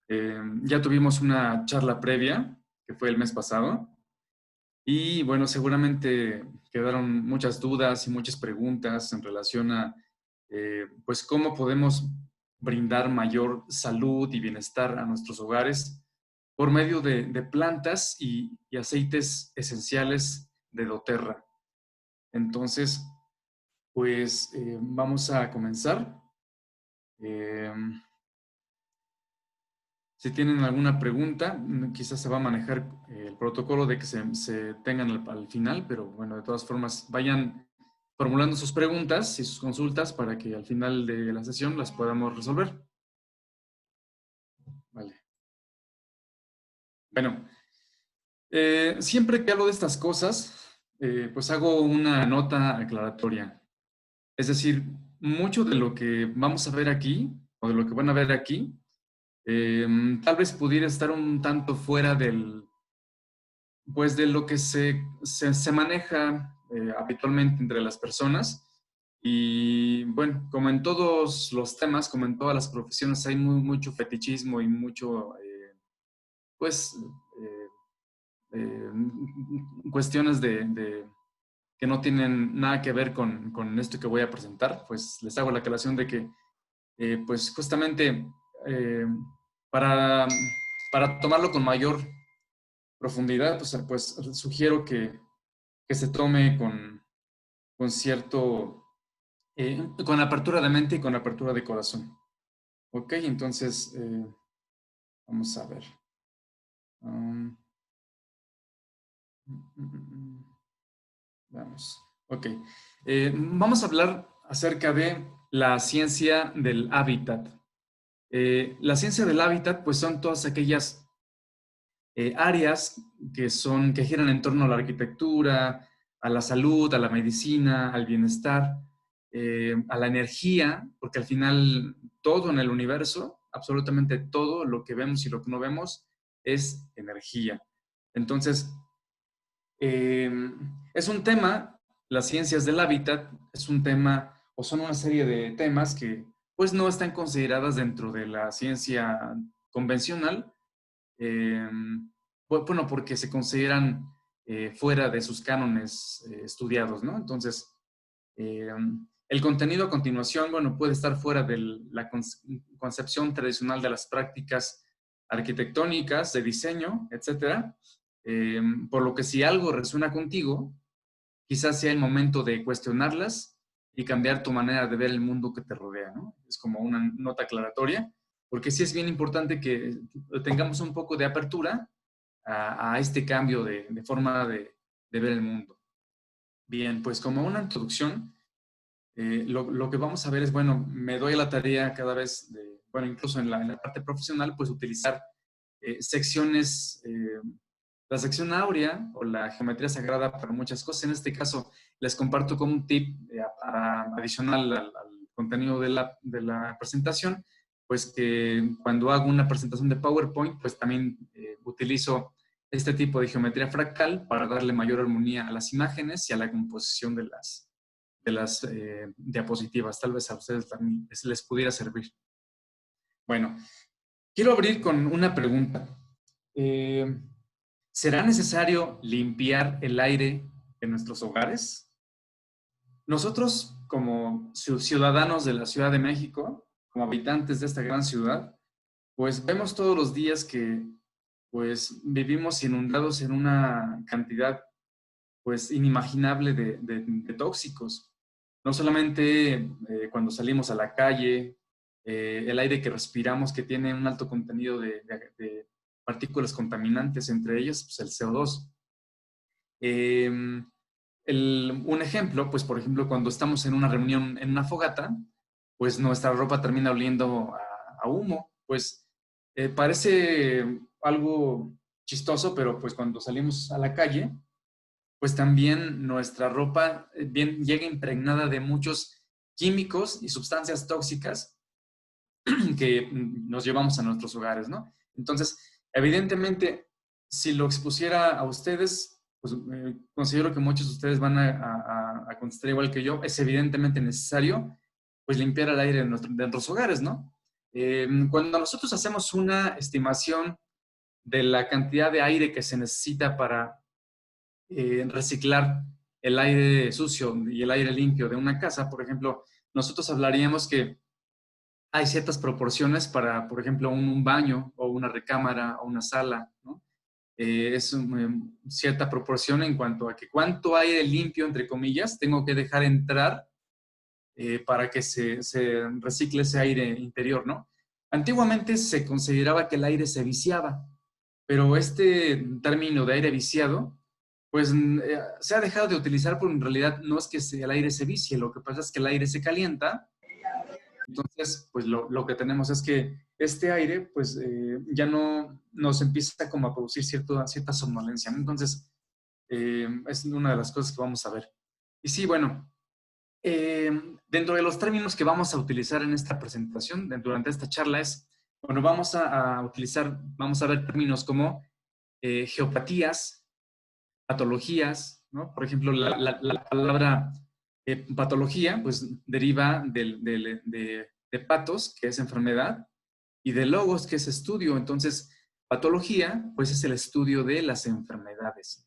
Ya tuvimos una charla previa, que fue el mes pasado, y bueno, seguramente quedaron muchas dudas y muchas preguntas en relación a, pues, cómo podemos brindar mayor salud y bienestar a nuestros hogares por medio de plantas y aceites esenciales de doTERRA. Entonces, pues, vamos a comenzar. Eh, Si tienen alguna pregunta, quizás se va a manejar el protocolo de que se tengan al final, pero bueno, de todas formas, vayan formulando sus preguntas y sus consultas para que al final de la sesión las podamos resolver. Vale. Bueno, siempre que hablo de estas cosas, pues hago una nota aclaratoria. Es decir, mucho de lo que vamos a ver aquí, o de lo que van a ver aquí, tal vez pudiera estar un tanto fuera pues de lo que se maneja habitualmente entre las personas. Y bueno, como en todos los temas, como en todas las profesiones, hay mucho fetichismo y mucho, pues, cuestiones que no tienen nada que ver con esto que voy a presentar. Pues les hago la aclaración de que, pues justamente, eh, para, para tomarlo con mayor profundidad, pues sugiero que se tome con cierto, con apertura de mente y con apertura de corazón. Ok, entonces, vamos a ver. Um, Vamos. Ok. Vamos a hablar acerca de la ciencia del hábitat. La ciencia del hábitat, pues son todas aquellas áreas que giran en torno a la arquitectura, a la salud, a la medicina, al bienestar, a la energía, porque al final todo en el universo, absolutamente todo lo que vemos y lo que no vemos, es energía. Entonces, eh, es un tema, las ciencias del hábitat, es un tema, o son una serie de temas que pues no están consideradas dentro de la ciencia convencional, eh, bueno, porque se consideran fuera de sus cánones estudiados, ¿no? Entonces, eh, el contenido a continuación, bueno, puede estar fuera de la concepción tradicional de las prácticas arquitectónicas, de diseño, etcétera. Por lo que si algo resuena contigo, quizás sea el momento de cuestionarlas y cambiar tu manera de ver el mundo que te rodea, ¿no? Es como una nota aclaratoria, porque sí es bien importante que tengamos un poco de apertura a este cambio de forma de ver el mundo. Bien, pues como una introducción, lo que vamos a ver es, bueno, me doy la tarea cada vez de, bueno, incluso en la parte profesional, pues utilizar secciones, la sección áurea o la geometría sagrada para muchas cosas. En este caso, les comparto como un tip adicional al contenido de la presentación, pues que cuando hago una presentación de PowerPoint, pues también utilizo este tipo de geometría fractal para darle mayor armonía a las imágenes y a la composición de las diapositivas. Tal vez a ustedes también les pudiera servir. Bueno, quiero abrir con una pregunta. ¿Será necesario limpiar el aire en nuestros hogares? Nosotros, como ciudadanos de la Ciudad de México, como habitantes de esta gran ciudad, pues vemos todos los días que pues vivimos inundados en una cantidad pues inimaginable de tóxicos. No solamente cuando salimos a la calle, el aire que respiramos que tiene un alto contenido de partículas contaminantes, entre ellas pues, el CO2. Eh, un ejemplo, pues por ejemplo, cuando estamos en una reunión, en una fogata, pues nuestra ropa termina oliendo a humo. Pues parece algo chistoso, pero pues cuando salimos a la calle, pues también nuestra ropa bien, llega impregnada de muchos químicos y sustancias tóxicas que nos llevamos a nuestros hogares, ¿no? Entonces, evidentemente, si lo expusiera a ustedes, pues considero que muchos de ustedes van a contestar igual que yo, es evidentemente necesario, pues limpiar el aire de nuestros hogares, ¿no? Cuando nosotros hacemos una estimación de la cantidad de aire que se necesita para reciclar el aire sucio y el aire limpio de una casa, por ejemplo, nosotros hablaríamos que hay ciertas proporciones para, por ejemplo, un baño o una recámara o una sala, ¿no? Cierta proporción en cuanto a que cuánto aire limpio, entre comillas, tengo que dejar entrar para que se recicle ese aire interior, ¿no? Antiguamente se consideraba que el aire se viciaba, pero este término de aire viciado, pues se ha dejado de utilizar porque en realidad no es que el aire se vicie, lo que pasa es que el aire se calienta. Entonces, pues lo que tenemos es que este aire, pues ya no nos empieza como a producir cierta somnolencia, ¿no? Entonces, es una de las cosas que vamos a ver. Y sí, bueno, eh, dentro de los términos que vamos a utilizar en esta presentación, durante esta charla es, bueno, vamos a ver términos como geopatías, patologías, ¿no? Por ejemplo, la palabra patología, pues deriva de patos, que es enfermedad, y de logos, que es estudio. Entonces, patología, pues es el estudio de las enfermedades.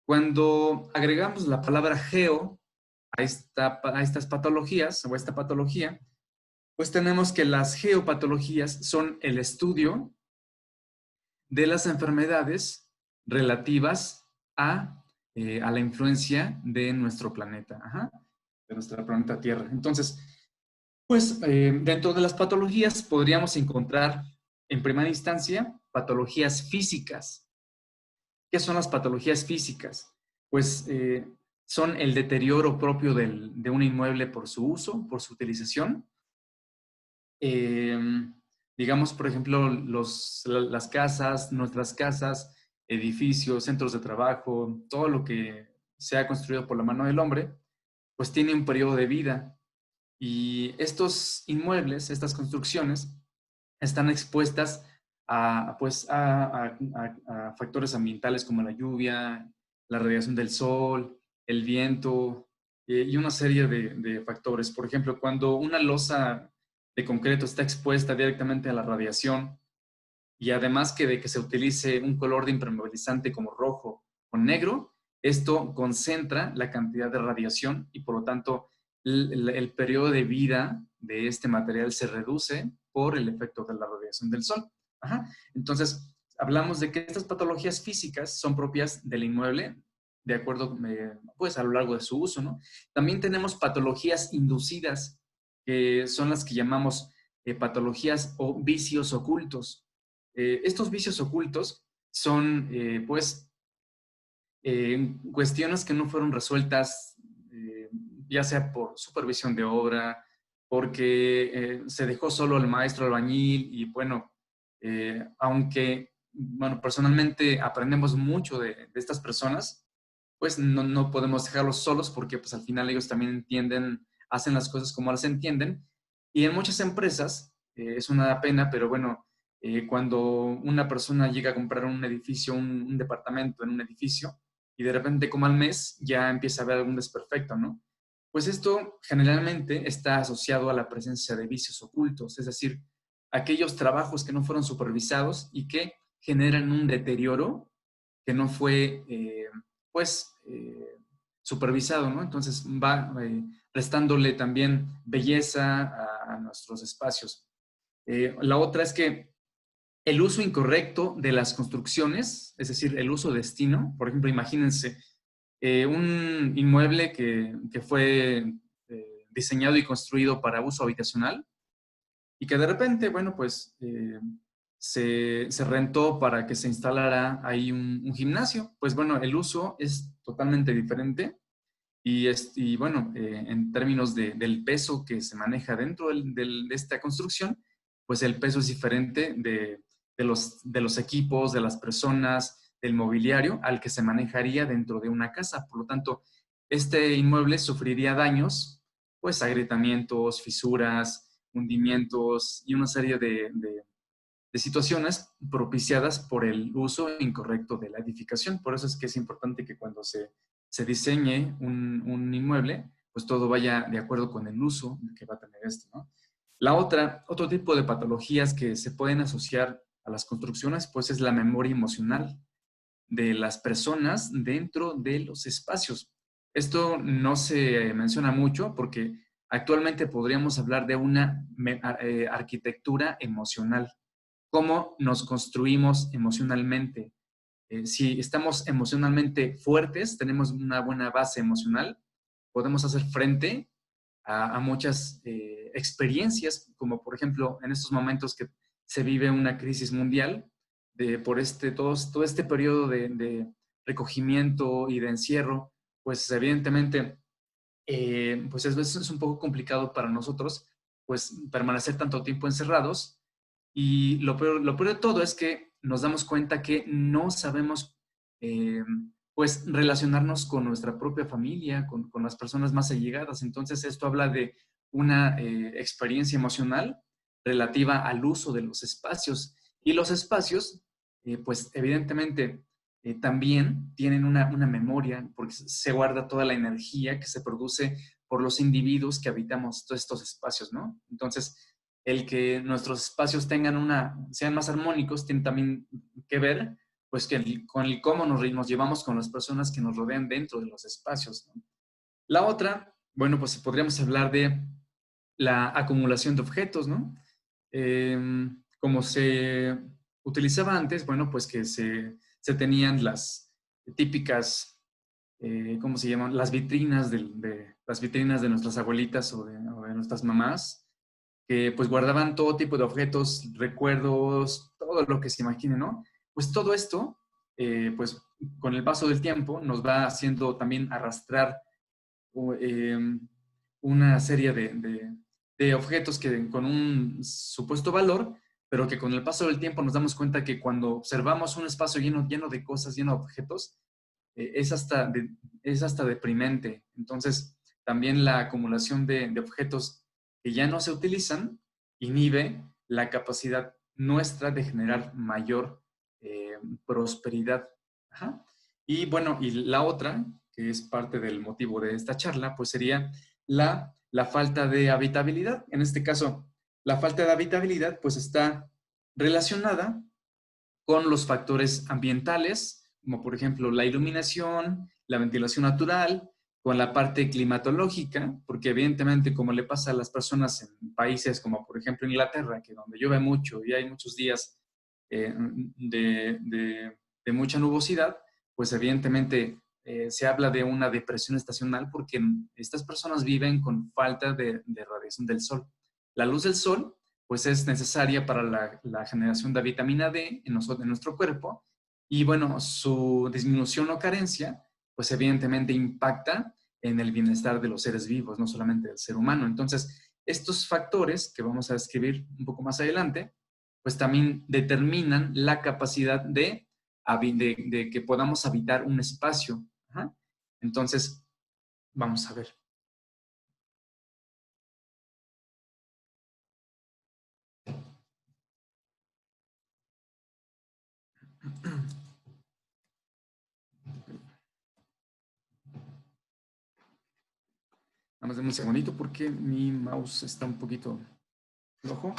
Cuando agregamos la palabra geo a estas patologías o a esta patología, pues tenemos que las geopatologías son el estudio de las enfermedades relativas a la influencia de nuestro planeta, de nuestro planeta Tierra. Entonces, pues dentro de las patologías podríamos encontrar en primera instancia patologías físicas. ¿Qué son las patologías físicas? Pues son el deterioro propio de un inmueble por su uso, por su utilización. Eh, digamos, por ejemplo, las casas, nuestras casas, edificios, centros de trabajo, todo lo que se ha construido por la mano del hombre, pues tiene un periodo de vida. Y estos inmuebles, estas construcciones, están expuestas pues, a factores ambientales como la lluvia, la radiación del sol, el viento y una serie de factores. Por ejemplo, cuando una losa de concreto está expuesta directamente a la radiación y además que de que se utilice un color de impermeabilizante como rojo o negro, esto concentra la cantidad de radiación y por lo tanto el periodo de vida de este material se reduce por el efecto de la radiación del sol. Ajá. Entonces, hablamos de que estas patologías físicas son propias del inmueble, de acuerdo, pues a lo largo de su uso, ¿no? También tenemos patologías inducidas, que son las que llamamos patologías o vicios ocultos. Estos vicios ocultos son, pues, cuestiones que no fueron resueltas, ya sea por supervisión de obra, porque se dejó solo el maestro albañil y bueno, aunque, bueno, personalmente aprendemos mucho de estas personas, pues no podemos dejarlos solos porque pues al final ellos también entienden, hacen las cosas como las entienden. Y en muchas empresas, es una pena, pero bueno, cuando una persona llega a comprar un edificio, un departamento en un edificio, y de repente como al mes ya empieza a haber algún desperfecto, ¿no? Pues esto generalmente está asociado a la presencia de vicios ocultos, es decir, aquellos trabajos que no fueron supervisados y que generan un deterioro que no fue, pues, supervisado, ¿no? Entonces va restándole también belleza a nuestros espacios. La otra es que el uso incorrecto de las construcciones, es decir, el uso destino, por ejemplo, imagínense un inmueble que fue diseñado y construido para uso habitacional y que de repente, bueno, pues se rentó para que se instalara ahí un gimnasio. Pues bueno, el uso es totalmente diferente y bueno, en términos del peso que se maneja dentro de esta construcción, pues el peso es diferente de los equipos, de las personas, del mobiliario al que se manejaría dentro de una casa. Por lo tanto, este inmueble sufriría daños, pues agrietamientos, fisuras, hundimientos y una serie de situaciones propiciadas por el uso incorrecto de la edificación. Por eso es que es importante que cuando se diseñe un inmueble, pues todo vaya de acuerdo con el uso que va a tener este, ¿no? Otro tipo de patologías que se pueden asociar a las construcciones, pues es la memoria emocional de las personas dentro de los espacios. Esto no se menciona mucho porque actualmente podríamos hablar de una arquitectura emocional. ¿Cómo nos construimos emocionalmente? Si estamos emocionalmente fuertes, tenemos una buena base emocional, podemos hacer frente a muchas experiencias, como por ejemplo en estos momentos que se vive una crisis mundial, por todo este periodo de recogimiento y de encierro, pues evidentemente pues es un poco complicado para nosotros pues permanecer tanto tiempo encerrados y lo peor de todo es que nos damos cuenta que no sabemos eh, pues relacionarnos con nuestra propia familia, con las personas más allegadas. Entonces esto habla de una experiencia emocional relativa al uso de los espacios. Y los espacios, pues evidentemente también tienen una memoria, porque se guarda toda la energía que se produce por los individuos que habitamos todos estos espacios, ¿no? Entonces, el que nuestros espacios sean más armónicos tiene también que ver pues con el cómo nos llevamos con las personas que nos rodean dentro de los espacios, ¿no? La otra, bueno, pues podríamos hablar de la acumulación de objetos, ¿no? Eh, Como se utilizaba antes, bueno, pues que se tenían las típicas, ¿cómo se llaman? Las vitrinas de nuestras abuelitas o de nuestras mamás, que pues guardaban todo tipo de objetos, recuerdos, todo lo que se imagine, ¿no? Pues todo esto, pues con el paso del tiempo nos va haciendo también arrastrar eh, una serie de objetos que con un supuesto valor, pero que con el paso del tiempo nos damos cuenta que cuando observamos un espacio lleno de cosas, lleno de objetos, es hasta deprimente. Entonces, también la acumulación de objetos que ya no se utilizan inhibe la capacidad nuestra de generar mayor prosperidad. Ajá. Y bueno, y la otra, que es parte del motivo de esta charla, pues sería la falta de habitabilidad. En este caso, la falta de habitabilidad pues está relacionada con los factores ambientales, como por ejemplo la iluminación, la ventilación natural, con la parte climatológica, porque evidentemente como le pasa a las personas en países como por ejemplo Inglaterra, que donde llueve mucho y hay muchos días de mucha nubosidad, pues evidentemente se habla de una depresión estacional porque estas personas viven con falta de radiación del sol. La luz del sol pues es necesaria para la generación de vitamina D en nuestro cuerpo y bueno, su disminución o carencia pues evidentemente impacta en el bienestar de los seres vivos, no solamente del ser humano. Entonces, estos factores que vamos a describir un poco más adelante, pues también determinan la capacidad de que podamos habitar un espacio. Ajá. Entonces, vamos a ver. Nada más denme un segundito porque mi mouse está un poquito flojo.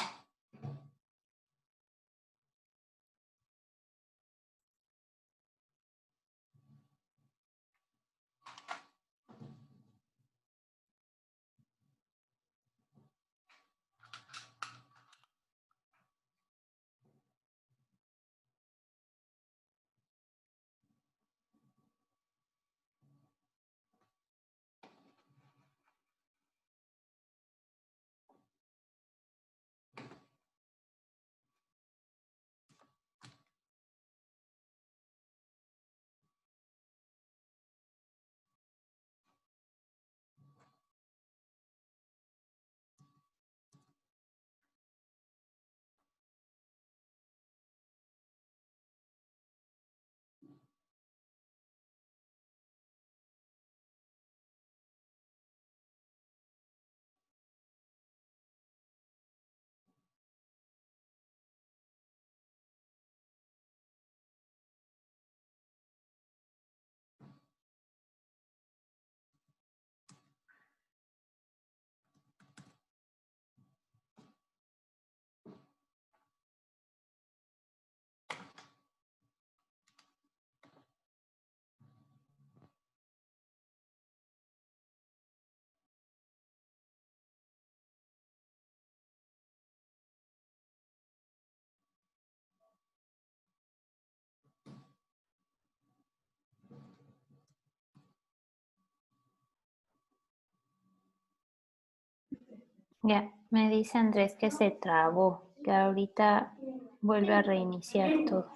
Ya, me dice Andrés que se trabó, que ahorita vuelve a reiniciar todo.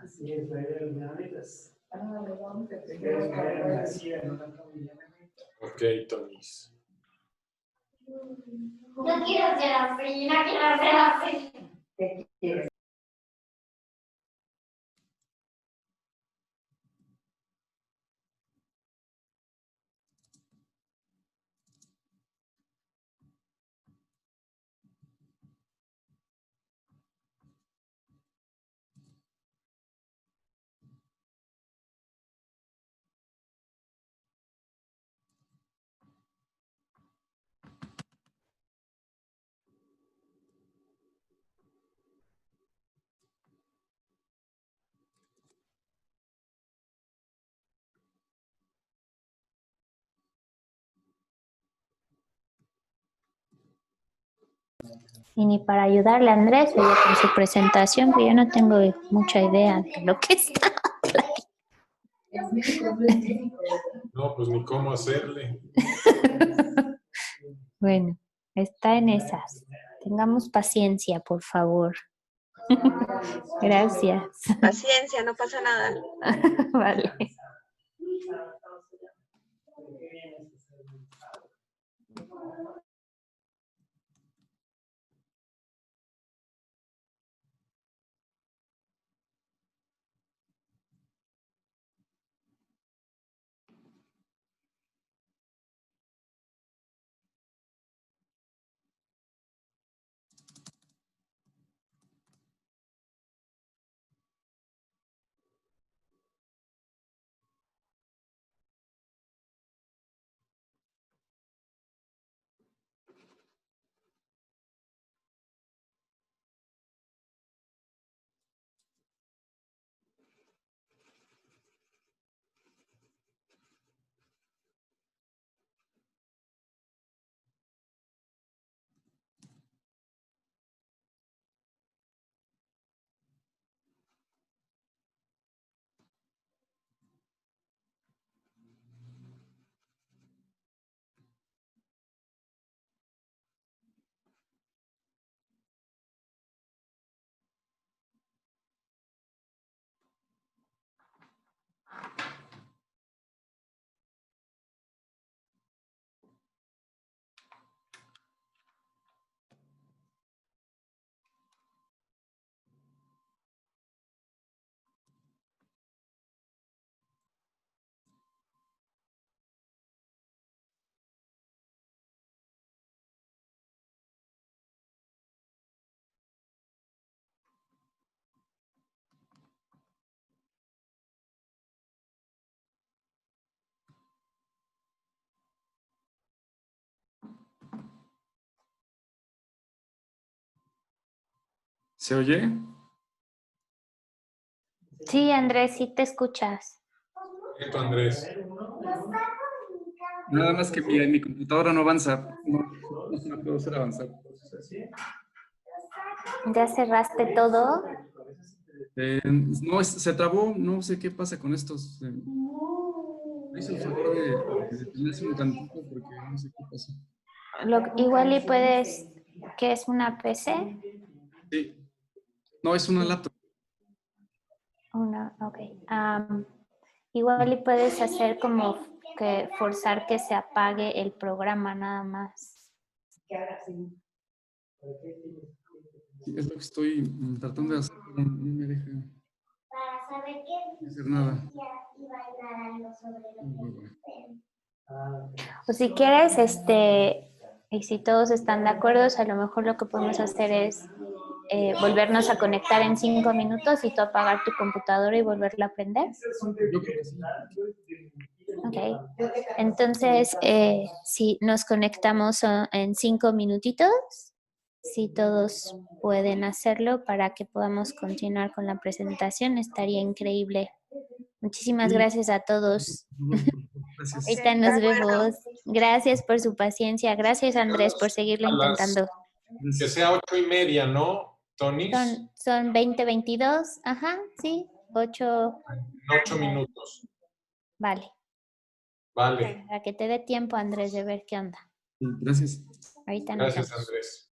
Así es, la idea de los dinámicos. Ok, Tonis. No quiero hacer así, no quiero hacer así. ¿Qué quieres? Y ni para ayudarle a Andrés, oye, con su presentación, que yo no tengo mucha idea de lo que está. No, pues ni cómo hacerle. Bueno, está en esas. Tengamos paciencia, por favor. Gracias. Paciencia, no pasa nada. Vale. ¿Se oye? Sí, Andrés, sí te escuchas. Esto, Andrés. Nada más que mi computadora no avanza. No puedo hacer avanzar. ¿Ya cerraste todo? No, se trabó. No sé qué pasa con estos. Me hizo el favor de detenerse un tantito porque no sé qué pasa. Igual y puedes, ¿qué es una PC? Sí. No, es una laptop. Una, ok. Igual y puedes hacer como que forzar que se apague el programa nada más. Sí, es lo que estoy tratando de hacer, pero no me deja Para saber qué hacer nada. y bailar algo sobre O si quieres, y si todos están de acuerdo, a lo mejor lo que podemos hacer es volvernos a conectar en 5 minutos y tú apagar tu computadora y volverla a prender. Yo creo que sí. Ok. Entonces, si nos conectamos en 5 minutitos, si todos pueden hacerlo para que podamos continuar con la presentación, estaría increíble. Muchísimas Sí, gracias a todos. gracias. Ahorita De nos acuerdo. vemos. Gracias por su paciencia. Gracias, Andrés, por seguirlo A las, intentando. que sea 8:30, ¿no, Tonis? Son 20:22. Ajá, sí. 8. En 8 minutos. Vale. Vale. Para que te dé tiempo, Andrés, de ver qué onda. Gracias. Ahorita nos Gracias, vemos. Andrés.